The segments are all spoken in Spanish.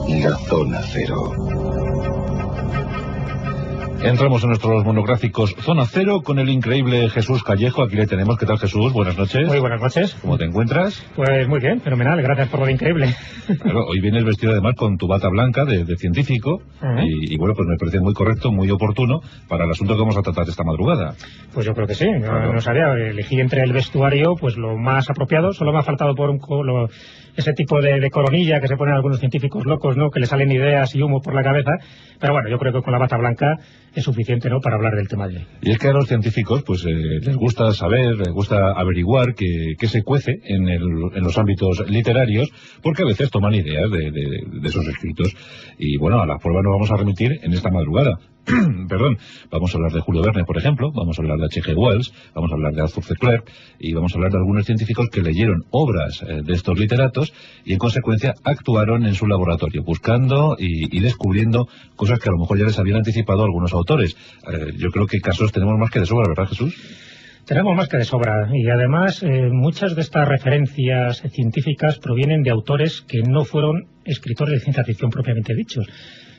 La Zona Cero. Entramos en nuestros monográficos Zona Cero con el increíble Jesús Callejo. Aquí le tenemos. ¿Qué tal, Jesús? Buenas noches. Muy buenas noches. ¿Cómo te encuentras? Pues muy bien, fenomenal. Gracias por lo de increíble. Claro, hoy vienes vestido además con tu bata blanca de científico. Y bueno, pues me parece muy correcto, muy oportuno para el asunto que vamos a tratar esta madrugada. Pues yo creo que sí. No sabía. Elegí entre el vestuario pues lo más apropiado. Solo me ha faltado por ese tipo de coronilla que se ponen algunos científicos locos, ¿no? Que le salen ideas y humo por la cabeza. Pero bueno, yo creo que con la bata blanca es suficiente, ¿no?, para hablar del tema de hoy. Y es que a los científicos pues les gusta saber, les gusta averiguar qué se cuece en los ámbitos literarios, porque a veces toman ideas de esos escritos. Y bueno, a la prueba nos vamos a remitir en esta madrugada. Perdón, vamos a hablar de Julio Verne, por ejemplo, vamos a hablar de H.G. Wells, vamos a hablar de Arthur C. Clarke y vamos a hablar de algunos científicos que leyeron obras de estos literatos y en consecuencia actuaron en su laboratorio buscando y descubriendo cosas que a lo mejor ya les habían anticipado algunos autores. Yo creo que casos tenemos más que de sobra, ¿verdad, Jesús? Tenemos más que de sobra y además muchas de estas referencias científicas provienen de autores que no fueron escritores de ciencia ficción propiamente dichos.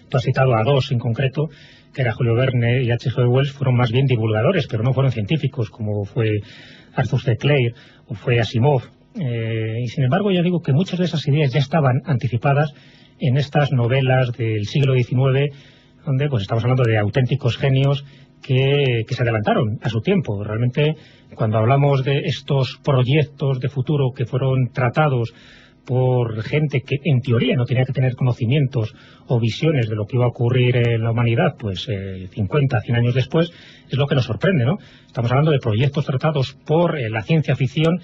Tú has citado a dos en concreto, que era Julio Verne y H.G. Wells, fueron más bien divulgadores, pero no fueron científicos, como fue Arthur C. Clarke o fue Asimov. Y sin embargo, ya digo que muchas de esas ideas ya estaban anticipadas en estas novelas del siglo XIX, donde pues estamos hablando de auténticos genios que se adelantaron a su tiempo. Realmente, cuando hablamos de estos proyectos de futuro que fueron tratados por gente que en teoría no tenía que tener conocimientos o visiones de lo que iba a ocurrir en la humanidad, pues 50, 100 años después, es lo que nos sorprende, ¿no? Estamos hablando de proyectos tratados por la ciencia ficción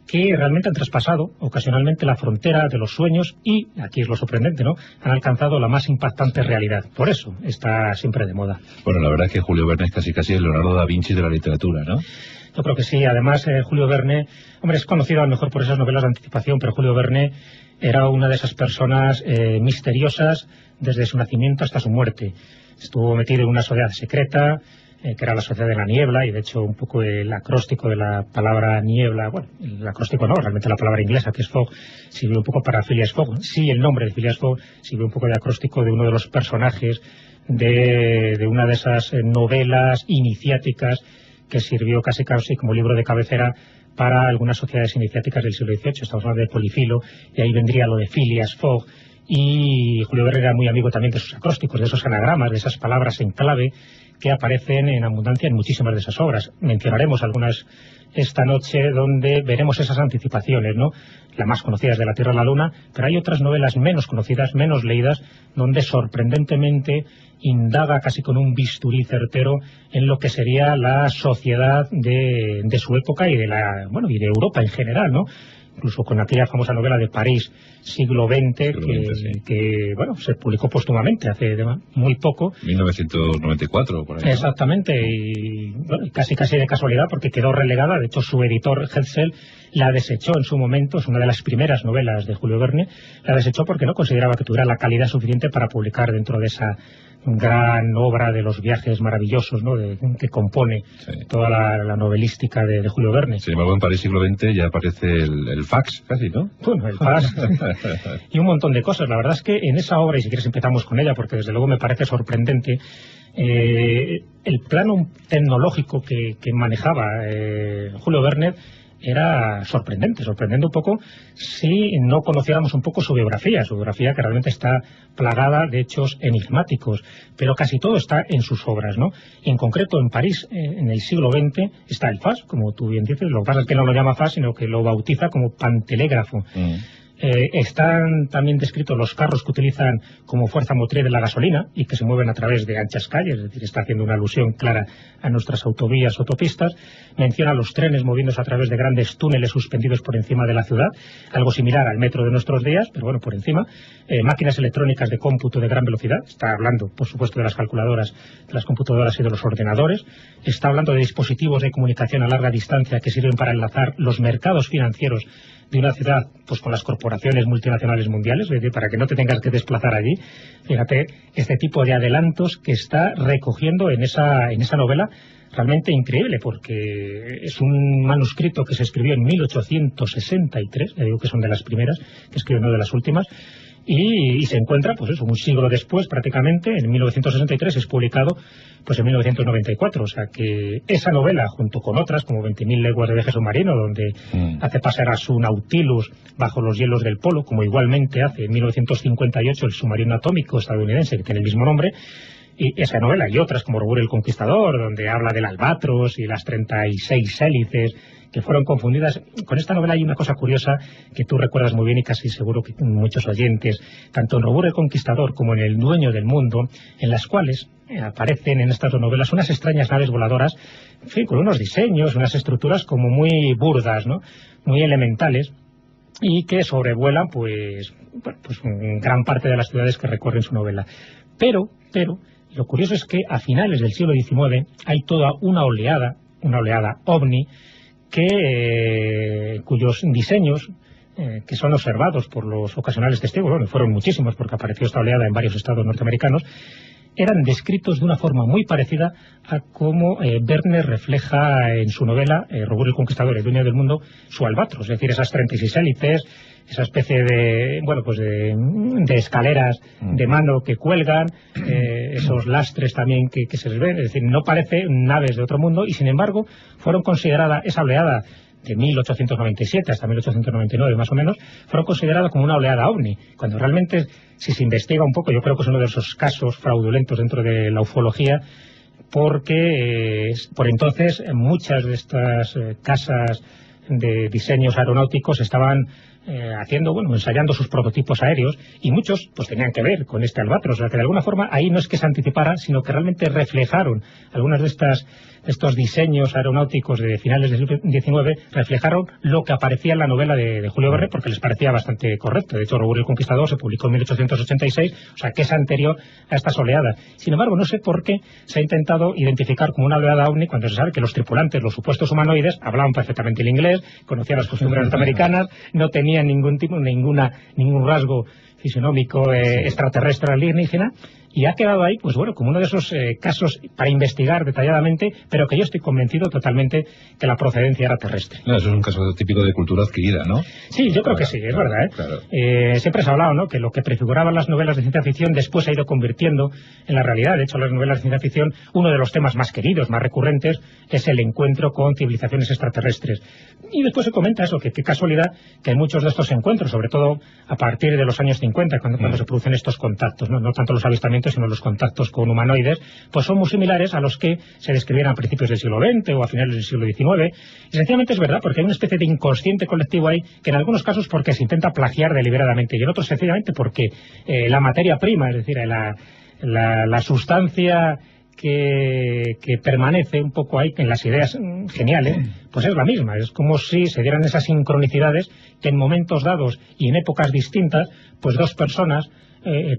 que realmente han traspasado ocasionalmente la frontera de los sueños y, aquí es lo sorprendente, ¿no?, han alcanzado la más impactante realidad. Por eso está siempre de moda. Bueno, la verdad es que Julio Verne es casi el Leonardo da Vinci de la literatura, ¿no? Yo creo que sí. Además, Julio Verne, hombre, es conocido a lo mejor por esas novelas de anticipación, pero Julio Verne era una de esas personas misteriosas desde su nacimiento hasta su muerte. Estuvo metido en una sociedad secreta, que era la Sociedad de la Niebla, y de hecho un poco el acróstico de la palabra niebla, bueno, el acróstico no, realmente la palabra inglesa, que es fog, sirvió un poco para Phileas Fogg. Sí, el nombre de Phileas Fogg sirvió un poco de acróstico de uno de los personajes de una de esas novelas iniciáticas que sirvió casi como libro de cabecera para algunas sociedades iniciáticas del siglo XVIII. Estamos hablando de Polifilo, y ahí vendría lo de Phileas Fogg. Y Julio Verne era muy amigo también de esos acrósticos, de esos anagramas, de esas palabras en clave que aparecen en abundancia en muchísimas de esas obras. Mencionaremos algunas esta noche donde veremos esas anticipaciones, ¿no? La más conocida es de La Tierra a la Luna, pero hay otras novelas menos conocidas, menos leídas, donde sorprendentemente indaga casi con un bisturí certero en lo que sería la sociedad de su época y de Europa en general, ¿no? Incluso con aquella famosa novela de París, siglo XX, que se publicó póstumamente hace muy poco. 1994, por ahí, ¿no? Exactamente, y bueno, casi de casualidad, porque quedó relegada. De hecho, su editor, Hetzel, la desechó en su momento. Es una de las primeras novelas de Julio Verne. La desechó porque no consideraba que tuviera la calidad suficiente para publicar dentro de esa gran obra de los viajes maravillosos, ¿no?, que compone toda la novelística de Julio Verne. Sin embargo, en París siglo XX ya aparece el fax, casi, ¿no? Bueno, el fax y un montón de cosas. La verdad es que en esa obra, y si quieres empezamos con ella, porque desde luego me parece sorprendente, el plano tecnológico que manejaba Julio Verne era sorprendente un poco si no conociéramos un poco su biografía que realmente está plagada de hechos enigmáticos, pero casi todo está en sus obras, ¿no? Y en concreto en París, en el siglo XX, está el FAS, como tú bien dices. Lo que pasa es que no lo llama FAS, sino que lo bautiza como pantelégrafo. Están también descritos los carros que utilizan como fuerza motriz de la gasolina y que se mueven a través de anchas calles, es decir, está haciendo una alusión clara a nuestras autovías, autopistas. Menciona los trenes moviéndose a través de grandes túneles suspendidos por encima de la ciudad, algo similar al metro de nuestros días, pero bueno, por encima. Máquinas electrónicas de cómputo de gran velocidad, está hablando, por supuesto, de las calculadoras, de las computadoras y de los ordenadores. Está hablando de dispositivos de comunicación a larga distancia que sirven para enlazar los mercados financieros de una ciudad pues con las corporaciones multinacionales mundiales, es decir, para que no te tengas que desplazar allí. Fíjate este tipo de adelantos que está recogiendo en esa novela, realmente increíble, porque es un manuscrito que se escribió en 1863, ya digo que son de las primeras, que escribió, no de las últimas, y se encuentra, pues eso, un siglo después prácticamente, en 1963, es publicado pues en 1994, o sea que esa novela, junto con otras como 20.000 leguas de viaje submarino, donde hace pasar a su Nautilus bajo los hielos del polo, como igualmente hace en 1958 el submarino atómico estadounidense que tiene el mismo nombre, y esa novela y otras como Robur el Conquistador, donde habla del albatros y las 36 hélices que fueron confundidas. Con esta novela hay una cosa curiosa que tú recuerdas muy bien y casi seguro que muchos oyentes, tanto en Robur el Conquistador como en El Dueño del Mundo, en las cuales aparecen en estas dos novelas unas extrañas naves voladoras, en fin, con unos diseños, unas estructuras como muy burdas, ¿no?, muy elementales, y que sobrevuelan pues gran parte de las ciudades que recorren su novela. Pero lo curioso es que a finales del siglo XIX hay toda una oleada ovni, cuyos diseños, que son observados por los ocasionales testigos, bueno, fueron muchísimos porque apareció esta oleada en varios estados norteamericanos, eran descritos de una forma muy parecida a cómo Verne refleja en su novela Robur el Conquistador, El Dueño del Mundo, su albatros, es decir, esas 36 hélices, esa especie de, bueno, pues de escaleras de mano que cuelgan, esos lastres también que se les ven, es decir, no parecen naves de otro mundo, y sin embargo fueron consideradas, esa oleada de 1897 hasta 1899 más o menos, fueron consideradas como una oleada ovni, cuando realmente, si se investiga un poco, yo creo que es uno de esos casos fraudulentos dentro de la ufología, porque por entonces muchas de estas casas de diseños aeronáuticos estaban ensayando sus prototipos aéreos, y muchos pues tenían que ver con este albatros, o sea que de alguna forma ahí no es que se anticipara, sino que realmente reflejaron algunas de estos diseños aeronáuticos de finales del siglo XIX, reflejaron lo que aparecía en la novela de Julio Verne, porque les parecía bastante correcto. De hecho, Robur el Conquistador se publicó en 1886, o sea que es anterior a estas oleadas. Sin embargo, no sé por qué se ha intentado identificar como una oleada ovni cuando se sabe que los tripulantes, los supuestos humanoides, hablaban perfectamente el inglés, conocían las costumbres norteamericanas, no tenían ningún rasgo fisionómico extraterrestre alienígena, y ha quedado ahí, pues bueno, como uno de esos casos para investigar detalladamente, pero que yo estoy convencido totalmente que la procedencia era terrestre. No, eso es un caso típico de cultura adquirida, ¿no? Sí, yo creo que sí, es verdad, ¿eh? Claro. Siempre se ha hablado, ¿no?, que lo que prefiguraban las novelas de ciencia ficción después se ha ido convirtiendo en la realidad. De hecho, las novelas de ciencia ficción, uno de los temas más queridos, más recurrentes, es el encuentro con civilizaciones extraterrestres. Y después se comenta eso, que qué casualidad que en muchos de estos encuentros, sobre todo a partir de los años 50, cuando se producen estos contactos, no tanto los avistamientos, sino los contactos con humanoides, pues son muy similares a los que se describieron a principios del siglo XX o a finales del siglo XIX. Y sencillamente es verdad, porque hay una especie de inconsciente colectivo ahí, que en algunos casos porque se intenta plagiar deliberadamente, y en otros sencillamente porque la materia prima, es decir, la sustancia que permanece un poco ahí en las ideas geniales, pues es la misma. Es como si se dieran esas sincronicidades que en momentos dados y en épocas distintas, pues dos personas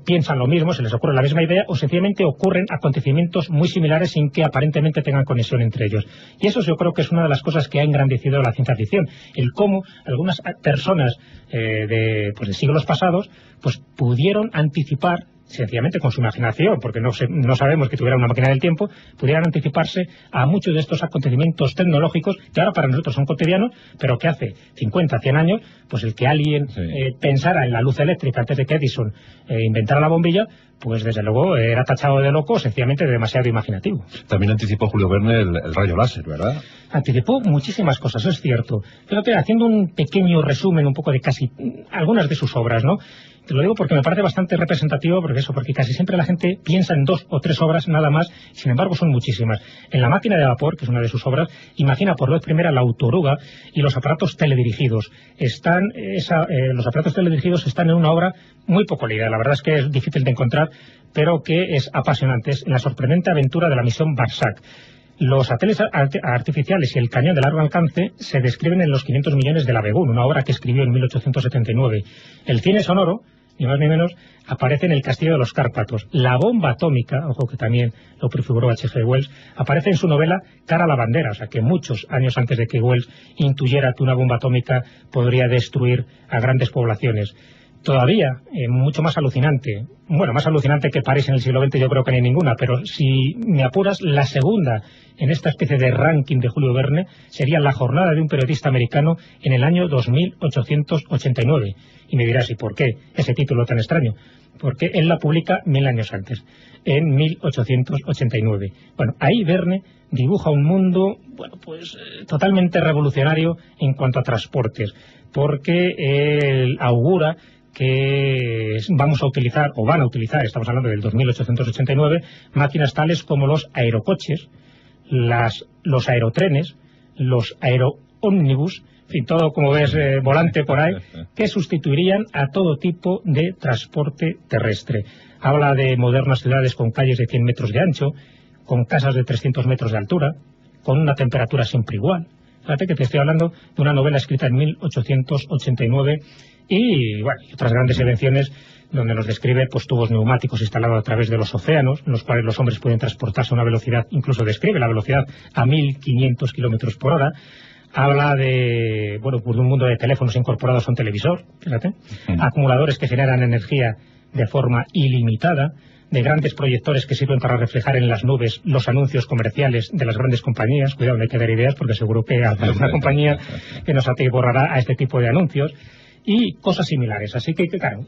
piensan lo mismo, se les ocurre la misma idea, o sencillamente ocurren acontecimientos muy similares sin que aparentemente tengan conexión entre ellos. Y eso yo creo que es una de las cosas que ha engrandecido la ciencia ficción, el cómo algunas personas de siglos pasados pues pudieron anticipar, sencillamente con su imaginación, porque no sabemos que tuviera una máquina del tiempo, pudieran anticiparse a muchos de estos acontecimientos tecnológicos que ahora para nosotros son cotidianos, pero que hace 50, 100 años, pues el que alguien pensara en la luz eléctrica antes de que Edison inventara la bombilla, pues desde luego era tachado de loco, sencillamente de demasiado imaginativo. También anticipó Julio Verne el rayo láser, ¿verdad? Anticipó muchísimas cosas, es cierto. Fíjate, haciendo un pequeño resumen un poco de casi algunas de sus obras, ¿no? Te lo digo porque me parece bastante representativo, porque casi siempre la gente piensa en 2 o 3 obras nada más, sin embargo son muchísimas. En La máquina de vapor, que es una de sus obras, imagina por vez primera la autoruga y los aparatos teledirigidos. Los aparatos teledirigidos están en una obra muy poco leída, la verdad es que es difícil de encontrar, pero que es apasionante. Es la sorprendente aventura de la misión Barsac. Los satélites artificiales y el cañón de largo alcance se describen en Los 500 millones de la Begun, una obra que escribió en 1879. El cine sonoro, ni más ni menos, aparece en El castillo de los Cárpatos. La bomba atómica, ojo que también lo prefiguró H.G. Wells, aparece en su novela Cara a la bandera, o sea que muchos años antes de que Wells intuyera que una bomba atómica podría destruir a grandes poblaciones. todavía mucho más alucinante, bueno, más alucinante que París en el siglo XX yo creo que no hay ninguna, pero si me apuras, la segunda en esta especie de ranking de Julio Verne sería La jornada de un periodista americano en el año 2889. Y me dirás, ¿y por qué ese título tan extraño? Porque él la publica 1000 años antes, en 1889. Bueno, ahí Verne dibuja un mundo, bueno, pues totalmente revolucionario en cuanto a transportes, porque él augura que vamos a utilizar, o van a utilizar, estamos hablando del 2889, máquinas tales como los aerocoches, los aerotrenes, los aeroómnibus, en fin, todo, como ves, volante por ahí, que sustituirían a todo tipo de transporte terrestre. Habla de modernas ciudades con calles de 100 metros de ancho, con casas de 300 metros de altura, con una temperatura siempre igual. Fíjate que te estoy hablando de una novela escrita en 1889 y, bueno, y otras grandes invenciones donde nos describe pues tubos neumáticos instalados a través de los océanos, en los cuales los hombres pueden transportarse a una velocidad, incluso describe la velocidad a 1500 kilómetros por hora. Habla de, bueno, pues de un mundo de teléfonos incorporados a un televisor, fíjate, acumuladores que generan energía de forma ilimitada, de grandes proyectores que sirven para reflejar en las nubes los anuncios comerciales de las grandes compañías. Cuidado, no hay que dar ideas porque seguro que habrá una compañía que nos atiborrará a este tipo de anuncios y cosas similares. Así que, claro,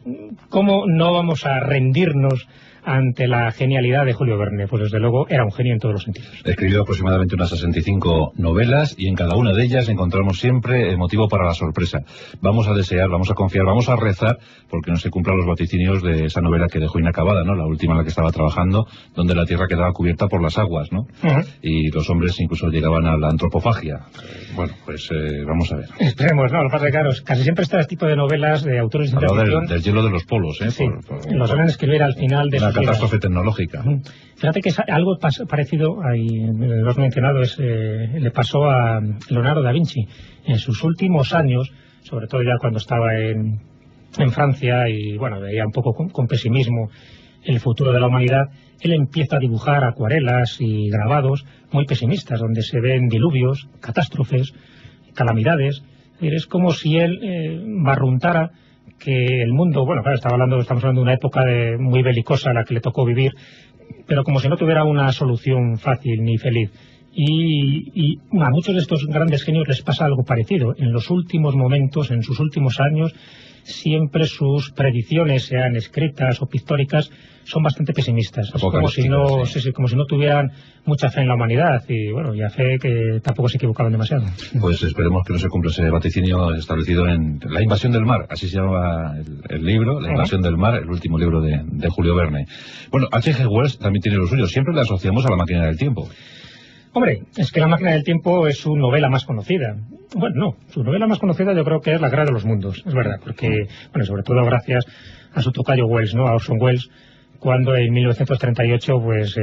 ¿cómo no vamos a rendirnos ante la genialidad de Julio Verne? Pues desde luego era un genio en todos los sentidos. Escribió aproximadamente unas 65 novelas y en cada una de ellas encontramos siempre el motivo para la sorpresa. Vamos a desear, vamos a confiar, vamos a rezar porque no se cumplan los vaticinios de esa novela que dejó inacabada, ¿no? La última en la que estaba trabajando, donde la tierra quedaba cubierta por las aguas, ¿no? Y los hombres incluso llegaban a la antropofagia. Bueno, pues vamos a ver. Esperemos, ¿no? Lo que pasa es que, claro, casi siempre este tipo de novelas de autores de ciencia ficción del hielo de los polos, ¿eh? Sí, los suelen escribir al final de una catástrofe tecnológica. Fíjate que es algo parecido, ahí lo has mencionado, le pasó a Leonardo da Vinci. En sus últimos años, sobre todo ya cuando estaba en Francia y bueno, veía un poco con pesimismo el futuro de la humanidad, él empieza a dibujar acuarelas y grabados muy pesimistas, donde se ven diluvios, catástrofes, calamidades. Es como si él barruntara que el mundo, bueno, claro, estamos hablando de una época muy belicosa a la que le tocó vivir, pero como si no tuviera una solución fácil ni feliz. Y a muchos de estos grandes genios les pasa algo parecido. En los últimos momentos, en sus últimos años, siempre sus predicciones, sean escritas o pictóricas, son bastante pesimistas. Es como si no tuvieran mucha fe en la humanidad y bueno, ya fe que tampoco se equivocaban demasiado. Pues esperemos que no se cumpla ese vaticinio establecido en La invasión del mar, así se llama el libro, La invasión del mar, el último libro de Julio Verne. Bueno, H.G. Wells también tiene lo suyo, siempre le asociamos a La máquina del tiempo. Hombre, es que La máquina del tiempo es su novela más conocida. Bueno, no, su novela más conocida yo creo que es La guerra de los mundos, es verdad, porque, bueno, sobre todo gracias a su tocayo Wells, ¿no? A Orson Welles, cuando en 1938 pues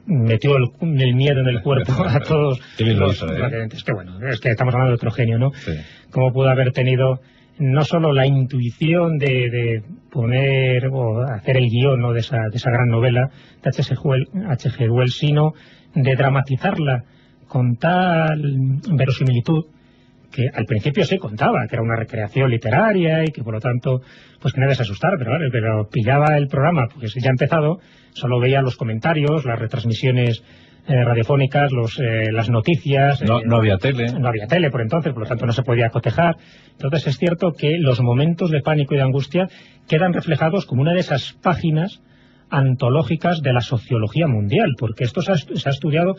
metió el miedo en el cuerpo a todos los precedentes. Que bueno, es que estamos hablando de otro genio, ¿no? Sí. Cómo pudo haber tenido no solo la intuición de poner o hacer el guión, ¿no?, de esa gran novela de H.G. Wells, sino de dramatizarla con tal verosimilitud que al principio se contaba que era una recreación literaria y que por lo tanto pues que nadie se asustara, pero claro, pero pillaba el programa pues ya empezado, solo veía los comentarios, las retransmisiones radiofónicas, las noticias. No había tele. No había tele por entonces, por lo tanto no se podía cotejar. Entonces es cierto que los momentos de pánico y de angustia quedan reflejados como una de esas páginas antológicas de la sociología mundial, porque esto se ha estudiado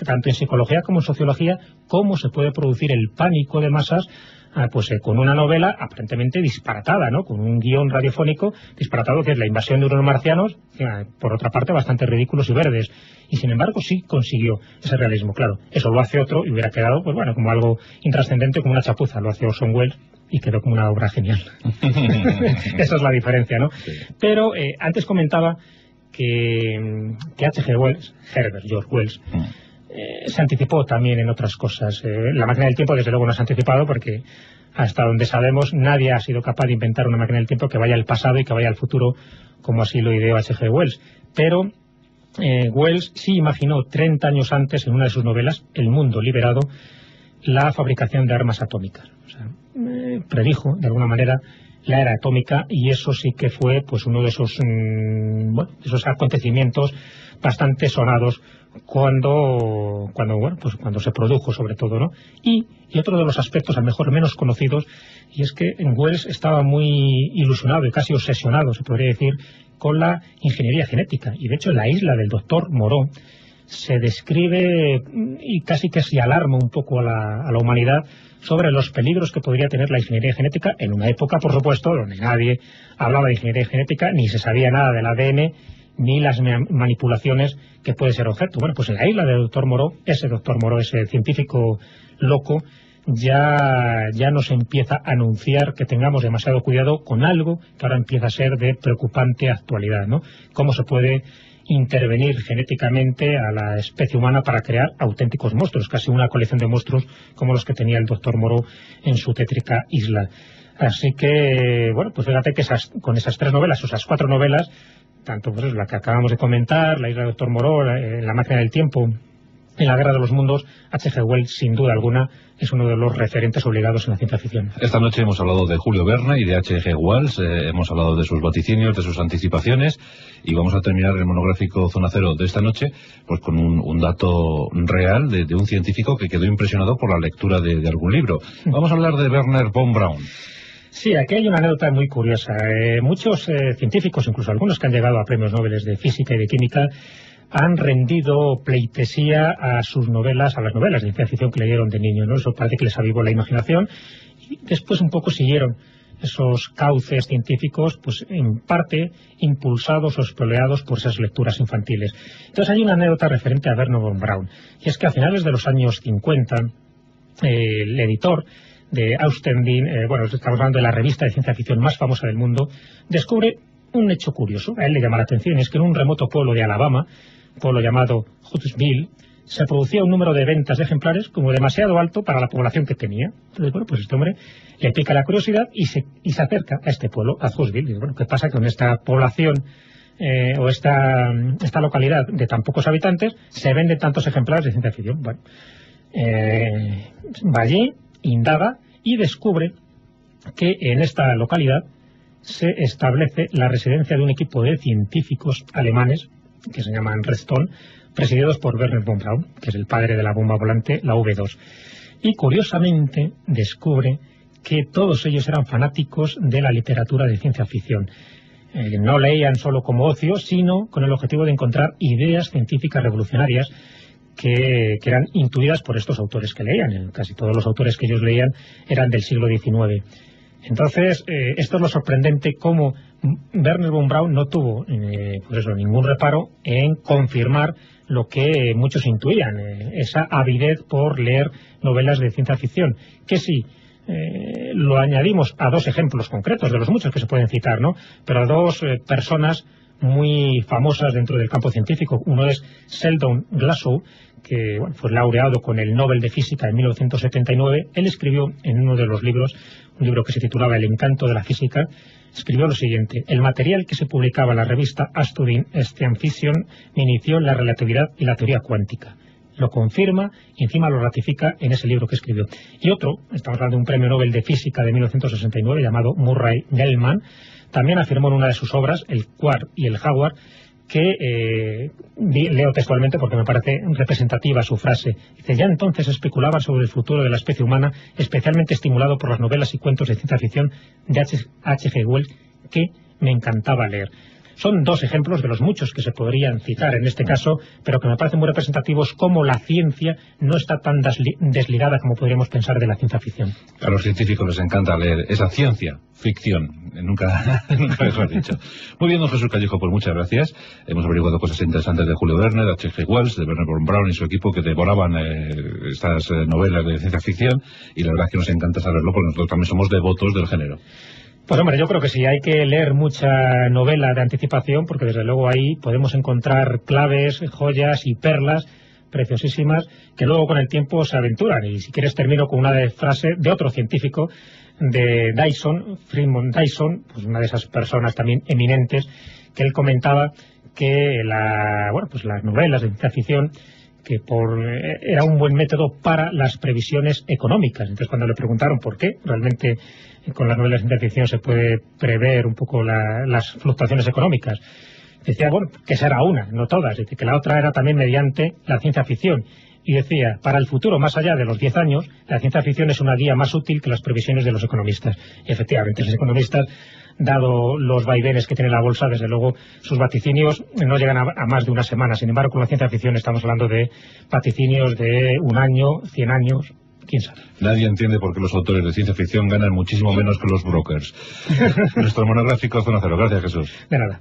tanto en psicología como en sociología, cómo se puede producir el pánico de masas con una novela aparentemente disparatada, ¿no?, con un guión radiofónico disparatado, que es La invasión de unos marcianos, por otra parte bastante ridículos y verdes, y sin embargo sí consiguió ese realismo. Claro, eso lo hace otro y hubiera quedado pues bueno, como algo intrascendente, como una chapuza. Lo hace Orson Welles y quedó como una obra genial. Esa es la diferencia, ¿no? Sí. Pero antes comentaba que H.G. Wells, Herbert George Wells, se anticipó también en otras cosas. La máquina del tiempo desde luego no se ha anticipado porque hasta donde sabemos nadie ha sido capaz de inventar una máquina del tiempo que vaya al pasado y que vaya al futuro como así lo ideó H.G. Wells. Pero Wells sí imaginó 30 años antes en una de sus novelas, El mundo liberado, la fabricación de armas atómicas. O sea, predijo de alguna manera la era atómica, y eso sí que fue pues uno de esos esos acontecimientos bastante sonados cuando se produjo, sobre todo, ¿no? Y otro de los aspectos, a lo mejor menos conocidos, y es que en Wells estaba muy ilusionado y casi obsesionado, se podría decir, con la ingeniería genética. Y de hecho en la isla del doctor Moreau se describe y casi que se alarma un poco a la humanidad sobre los peligros que podría tener la ingeniería genética en una época, por supuesto, donde nadie hablaba de ingeniería genética, ni se sabía nada del ADN, ni las manipulaciones que puede ser objeto. Bueno, pues en la isla del doctor Moreau, ese científico loco, ya nos empieza a anunciar que tengamos demasiado cuidado con algo que ahora empieza a ser de preocupante actualidad, ¿no? Cómo se puede intervenir genéticamente a la especie humana para crear auténticos monstruos, casi una colección de monstruos como los que tenía el doctor Moreau en su tétrica isla. Así que, bueno, pues fíjate que con esas 3 novelas, o esas 4 novelas, tanto pues la que acabamos de comentar, La isla del doctor Moreau, La máquina del tiempo, en La guerra de los mundos, H.G. Wells, sin duda alguna, es uno de los referentes obligados en la ciencia ficción. Esta noche hemos hablado de Julio Verne y de H.G. Wells, hemos hablado de sus vaticinios, de sus anticipaciones, y vamos a terminar el monográfico Zona Cero de esta noche pues con un dato real de un científico que quedó impresionado por la lectura de algún libro. Vamos a hablar de Wernher von Braun. Sí, aquí hay una anécdota muy curiosa. Muchos científicos, incluso algunos que han llegado a premios Nobel de física y de química, han rendido pleitesía a sus novelas, a las novelas de ciencia ficción que leyeron de niño, ¿no? Eso parece que les avivó la imaginación, y después un poco siguieron esos cauces científicos, pues en parte impulsados o espoleados por esas lecturas infantiles. Entonces hay una anécdota referente a Wernher von Braun, y es que a finales de los años 50, el editor de Austendin, estamos hablando de la revista de ciencia ficción más famosa del mundo, descubre un hecho curioso. A él le llama la atención, es que en un remoto pueblo de Alabama, pueblo llamado Huntsville, se producía un número de ventas de ejemplares como demasiado alto para la población que tenía. Entonces, bueno, pues este hombre le pica la curiosidad y se acerca a este pueblo, a Huntsville. Y dice, bueno, ¿qué pasa con esta población o esta localidad de tan pocos habitantes se venden tantos ejemplares de ciencia ficción? Bueno, va allí, indaga y descubre que en esta localidad se establece la residencia de un equipo de científicos alemanes que se llaman Redstone, presididos por Wernher von Braun, que es el padre de la bomba volante, la V2. Y curiosamente descubre que todos ellos eran fanáticos de la literatura de ciencia ficción. No leían solo como ocio, sino con el objetivo de encontrar ideas científicas revolucionarias que eran intuidas por estos autores que leían. Casi todos los autores que ellos leían eran del siglo XIX. Entonces, esto es lo sorprendente, cómo Wernher von Braun no tuvo ningún reparo en confirmar lo que muchos intuían, esa avidez por leer novelas de ciencia ficción, que si lo añadimos a 2 ejemplos concretos, de los muchos que se pueden citar, ¿no? Pero a 2 personas muy famosas dentro del campo científico. Uno es Sheldon Glashow, que fue laureado con el Nobel de Física en 1979. Él escribió en uno de los libros, un libro que se titulaba El encanto de la física, escribió lo siguiente: el material que se publicaba en la revista Astudin Science Fiction me inició en la relatividad y la teoría cuántica. Lo confirma y encima lo ratifica en ese libro que escribió. Y otro, estamos hablando de un premio Nobel de Física de 1969 llamado Murray Gell-Mann, también afirmó en una de sus obras, El Quark y el Jaguar, que leo textualmente porque me parece representativa su frase. Dice: ya entonces especulaba sobre el futuro de la especie humana, especialmente estimulado por las novelas y cuentos de ciencia ficción de H.G. Wells, que me encantaba leer. Son 2 ejemplos de los muchos que se podrían citar en este caso, pero que me parecen muy representativos, como la ciencia no está tan desligada como podríamos pensar de la ciencia ficción. A los científicos les encanta leer esa ciencia ficción, nunca mejor dicho. Muy bien, don Jesús Callejo, pues muchas gracias. Hemos averiguado cosas interesantes de Julio Verne, de H.G. Wells, de Wernher von Braun y su equipo, que devoraban estas novelas de ciencia ficción, y la verdad es que nos encanta saberlo porque nosotros también somos devotos del género. Pues hombre, yo creo que sí, hay que leer mucha novela de anticipación, porque desde luego ahí podemos encontrar claves, joyas y perlas preciosísimas que luego con el tiempo se aventuran. Y si quieres termino con una frase de otro científico, de Dyson, Freeman Dyson, pues una de esas personas también eminentes, que él comentaba que las novelas de ciencia ficción era un buen método para las previsiones económicas. Entonces, cuando le preguntaron por qué realmente con las novelas de ciencia ficción se puede prever un poco las fluctuaciones económicas, decía, bueno, que esa era una, no todas, y que la otra era también mediante la ciencia ficción. Y decía, para el futuro, más allá de los 10 años, la ciencia ficción es una guía más útil que las previsiones de los economistas. Y efectivamente, los economistas, dado los vaivenes que tiene la bolsa, desde luego sus vaticinios no llegan a más de una semana. Sin embargo, con la ciencia ficción estamos hablando de vaticinios de 1 año, 100 años, quién sabe. Nadie entiende por qué los autores de ciencia ficción ganan muchísimo menos que los brokers. Nuestro monográfico Zona Cero. Gracias, Jesús. De nada.